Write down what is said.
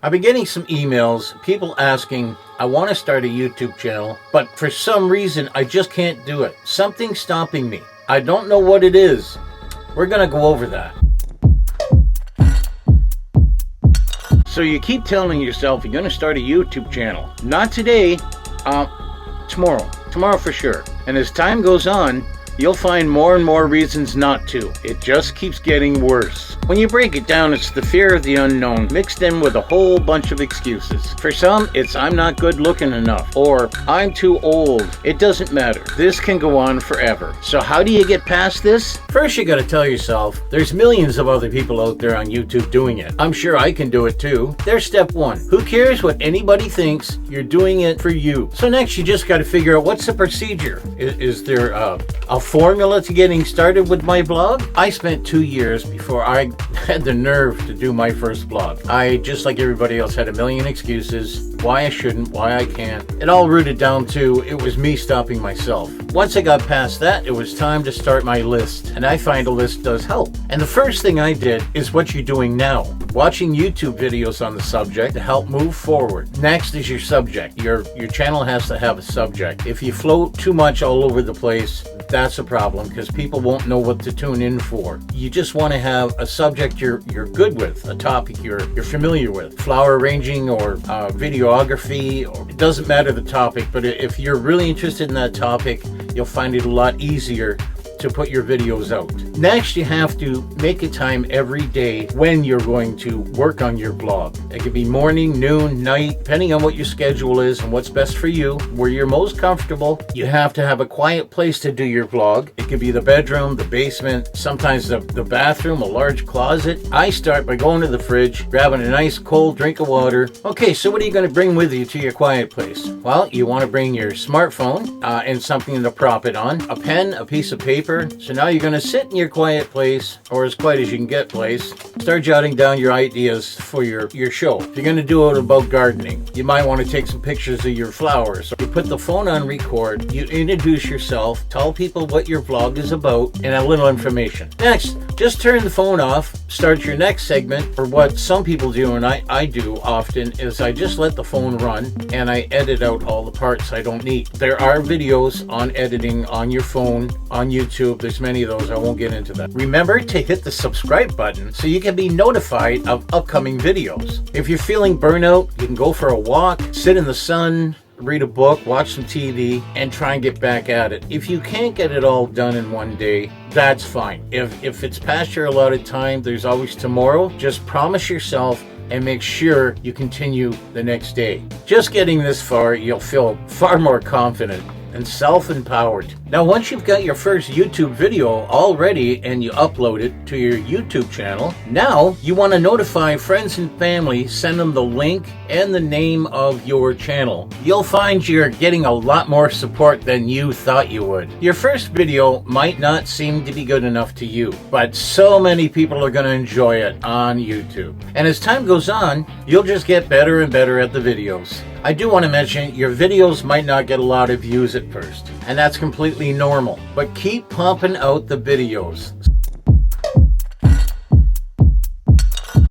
I've been getting some emails, people asking, I want to start a YouTube channel, but for some reason I just can't do it. Something's stopping me. I don't know what it is. We're going to go over that. So you keep telling yourself you're going to start a YouTube channel. Not today, tomorrow. Tomorrow for sure. And as time goes on, you'll find more and more reasons not to. It just keeps getting worse. When you break it down, it's the fear of the unknown mixed in with a whole bunch of excuses. For some, it's I'm not good looking enough, or I'm too old. It doesn't matter. This can go on forever. So how do you get past this? First, you gotta tell yourself, there's millions of other people out there on YouTube doing it. I'm sure I can do it too. There's step one. Who cares what anybody thinks? You're doing it for you. So next, you just gotta figure out what's the procedure. Is there a formula to getting started with my blog? I spent 2 years before I had the nerve to do my first blog. I, just like everybody else, had a million excuses why I shouldn't, why I can't. It all rooted down to it was me stopping myself. Once I got past that, it was time to start my list, and I find a list does help. And the first thing I did is what you're doing now, watching YouTube videos on the subject to help move forward. Next is your subject. Your channel has to have a subject. If you float too much all over the place, that's a problem because people won't know what to tune in for. You just want to have a subject you're good with, a topic you're familiar with. Flower arranging or videography, or it doesn't matter the topic, but if you're really interested in that topic, you'll find it a lot easier to put your videos out. Next, you have to make a time every day when you're going to work on your blog. It could be morning, noon, night, depending on what your schedule is and what's best for you, where you're most comfortable. You have to have a quiet place to do your blog. It could be the bedroom, the basement, sometimes the bathroom, a large closet. I start by going to the fridge, grabbing a nice cold drink of water. Okay, so what are you going to bring with you to your quiet place? Well, you want to bring your smartphone and something to prop it on, a pen, a piece of paper. So now you're going to sit in your quiet place, or as quiet as you can get place, start jotting down your ideas for your show. If you're going to do it about gardening, you might want to take some pictures of your flowers. You put the phone on record, you introduce yourself, tell people what your vlog is about, and a little information. Next, just turn the phone off, start your next segment, or what some people do, and I do often, is I just let the phone run, and I edit out all the parts I don't need. There are videos on editing on your phone, on YouTube. There's many of those. I won't get into that. Remember to hit the subscribe button so you can be notified of upcoming videos. If you're feeling burnout, you can go for a walk, sit in the sun, read a book, watch some TV, and try and get back at it. If you can't get it all done in one day, that's fine. If it's past your allotted time, there's always tomorrow. Just promise yourself and make sure you continue the next day. Just getting this far, you'll feel far more confident and self-empowered. Now, once you've got your first YouTube video all ready and you upload it to your YouTube channel, now you want to notify friends and family, send them the link and the name of your channel. You'll find you're getting a lot more support than you thought you would. Your first video might not seem to be good enough to you, but so many people are going to enjoy it on YouTube. And as time goes on, you'll just get better and better at the videos. I do want to mention your videos might not get a lot of views at first, and that's completely normal, but keep pumping out the videos.